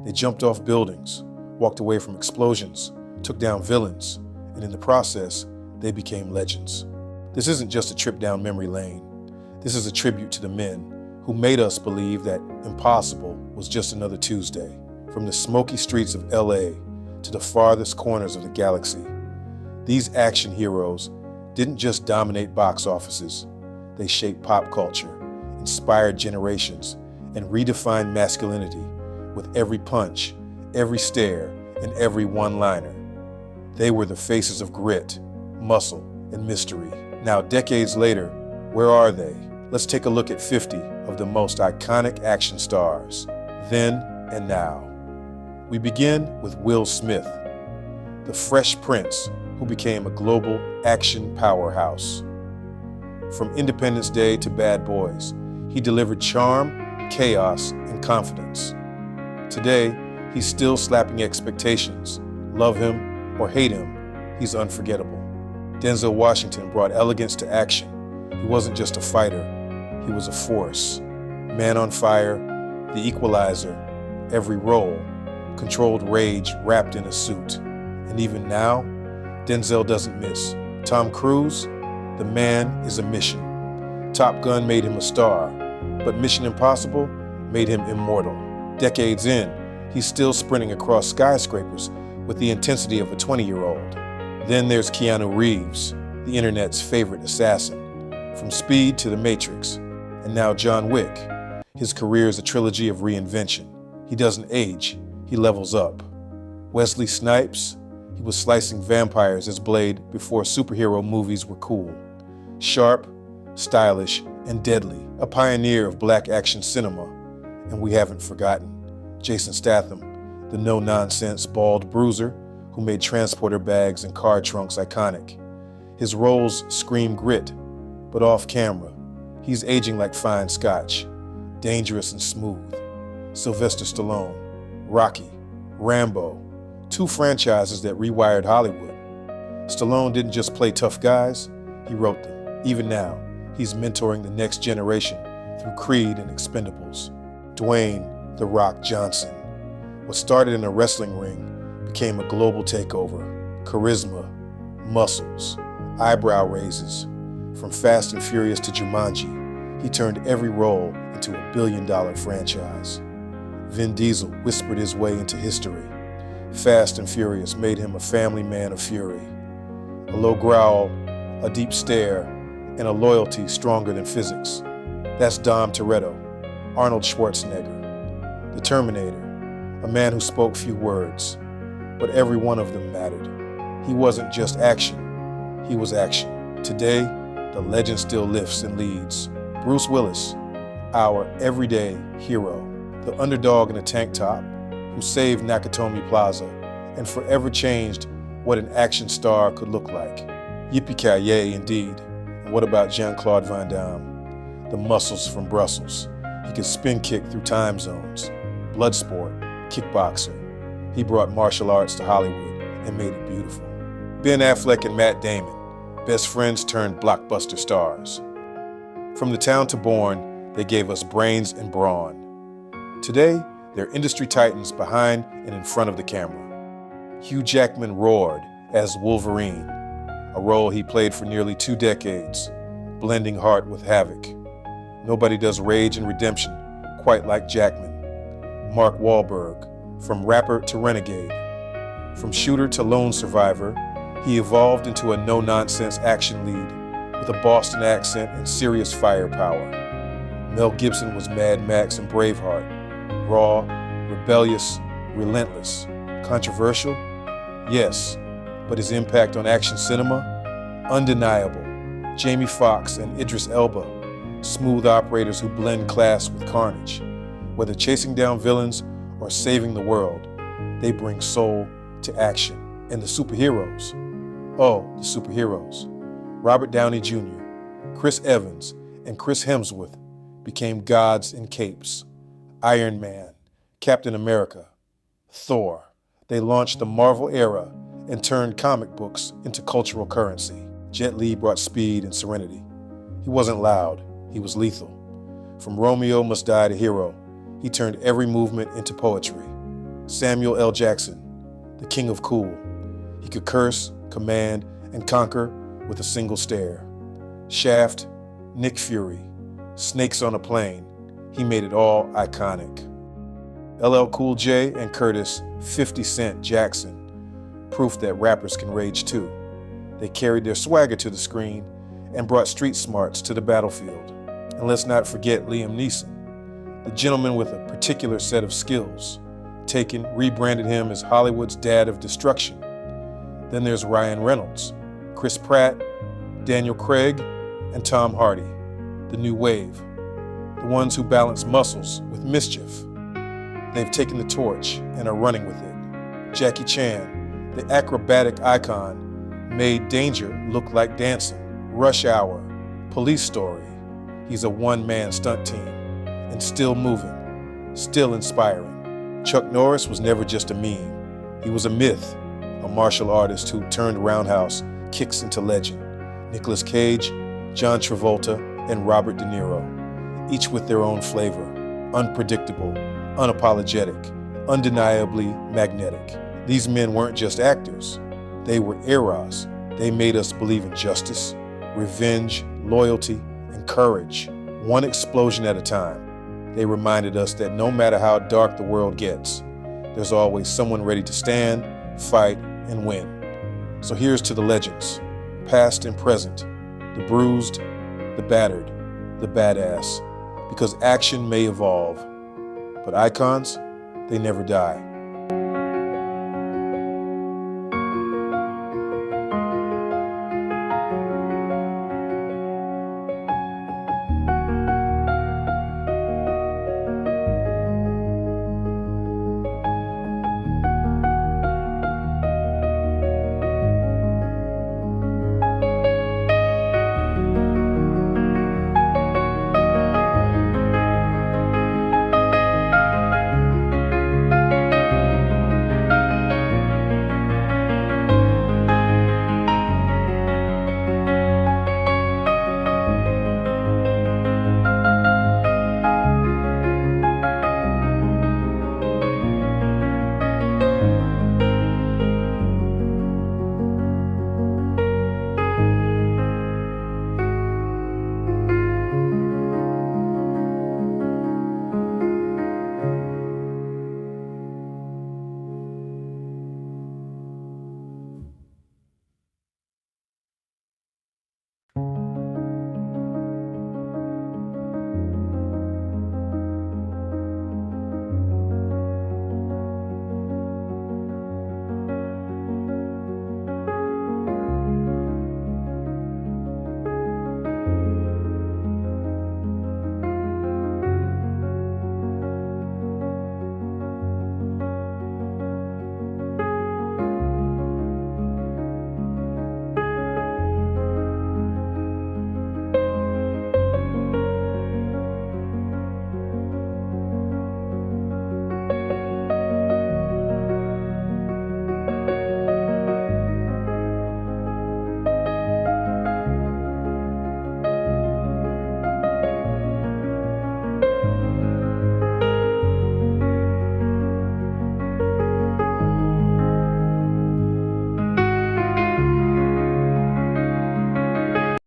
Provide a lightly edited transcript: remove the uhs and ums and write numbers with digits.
They jumped off buildings, walked away from explosions, took down villains, and in the process, they became legends. This isn't just a trip down memory lane. This is a tribute to the men who made us believe that impossible was just another Tuesday. From the smoky streets of LA to the farthest corners of the galaxy, these action heroes didn't just dominate box offices. They shaped pop culture, inspired generations, and redefined masculinity with every punch, every stare, and every one-liner. They were the faces of grit, muscle, and mystery. Now, decades later, where are they? Let's take a look at 50 of the most iconic action stars, then and now. We begin with Will Smith, the Fresh Prince who became a global action powerhouse. From Independence Day to Bad Boys, he delivered charm, chaos, and confidence. Today, he's still slapping expectations. Love him or hate him, he's unforgettable. Denzel Washington brought elegance to action. He wasn't just a fighter, he was a force. Man on Fire, The Equalizer, every role, controlled rage wrapped in a suit. And even now, Denzel doesn't miss. Tom Cruise, the man is a mission. Top Gun made him a star, but Mission Impossible made him immortal. Decades in, he's still sprinting across skyscrapers with the intensity of a 20-year-old. Then there's Keanu Reeves, the internet's favorite assassin. From Speed to The Matrix, and now John Wick. His career is a trilogy of reinvention. He doesn't age, he levels up. Wesley Snipes, he was slicing vampires as Blade before superhero movies were cool. Sharp, stylish, and deadly, a pioneer of black action cinema. And we haven't forgotten Jason Statham, the no-nonsense bald bruiser who made transporter bags and car trunks iconic. His roles scream grit, but off camera, he's aging like fine scotch, dangerous and smooth. Sylvester Stallone, Rocky, Rambo, two franchises that rewired Hollywood. Stallone didn't just play tough guys, he wrote them. Even now, he's mentoring the next generation through Creed and Expendables. Dwayne "The Rock" Johnson. What started in a wrestling ring became a global takeover. Charisma, muscles, eyebrow raises. From Fast and Furious to Jumanji, he turned every role into a billion-dollar franchise. Vin Diesel whispered his way into history. Fast and Furious made him a family man of fury. A low growl, a deep stare, and a loyalty stronger than physics. That's Dom Toretto, Arnold Schwarzenegger, the Terminator, a man who spoke few words, but every one of them mattered. He wasn't just action, he was action. Today, the legend still lifts and leads. Bruce Willis, our everyday hero, the underdog in a tank top who saved Nakatomi Plaza and forever changed what an action star could look like. Yippee-ki-yay indeed. And what about Jean-Claude Van Damme? The muscles from Brussels. He could spin kick through time zones. Bloodsport, kickboxer. He brought martial arts to Hollywood and made it beautiful. Ben Affleck and Matt Damon, best friends turned blockbuster stars. From The Town to Born, they gave us brains and brawn. Today, they're industry titans behind and in front of the camera. Hugh Jackman roared as Wolverine, a role he played for nearly 2 decades, blending heart with havoc. Nobody does rage and redemption quite like Jackman. Mark Wahlberg, from rapper to renegade. From shooter to lone survivor, he evolved into a no-nonsense action lead with a Boston accent and serious firepower. Mel Gibson was Mad Max and Braveheart, raw, rebellious, relentless. Controversial? Yes, but his impact on action cinema? Undeniable. Jamie Foxx and Idris Elba, smooth operators who blend class with carnage. Whether chasing down villains or saving the world, they bring soul to action. And the superheroes? Oh, the superheroes. Robert Downey Jr., Chris Evans, and Chris Hemsworth became gods in capes. Iron Man, Captain America, Thor. They launched the Marvel era and turned comic books into cultural currency. Jet Li brought speed and serenity. He wasn't loud, he was lethal. From Romeo Must Die to Hero, he turned every movement into poetry. Samuel L. Jackson, the king of cool. He could curse, command, and conquer with a single stare. Shaft, Nick Fury, Snakes on a Plane. He made it all iconic. LL Cool J and Curtis, 50 Cent Jackson. Proof that rappers can rage too. They carried their swagger to the screen and brought street smarts to the battlefield. And let's not forget Liam Neeson, the gentleman with a particular set of skills. Taken, rebranded him as Hollywood's dad of destruction. Then there's Ryan Reynolds, Chris Pratt, Daniel Craig, and Tom Hardy, the new wave, the ones who balance muscles with mischief. They've taken the torch and are running with it. Jackie Chan, the acrobatic icon, made danger look like dancing. Rush Hour, Police Story. He's a one-man stunt team and still moving, still inspiring. Chuck Norris was never just a meme. He was a myth, a martial artist who turned roundhouse kicks into legend. Nicolas Cage, John Travolta, and Robert De Niro, each with their own flavor. Unpredictable, unapologetic, undeniably magnetic. These men weren't just actors. They were eras. They made us believe in justice, revenge, loyalty, and courage, one explosion at a time. They reminded us that no matter how dark the world gets, there's always someone ready to stand, fight, and win. So here's to the legends, past and present, the bruised, the battered, the badass, because action may evolve, but icons, they never die.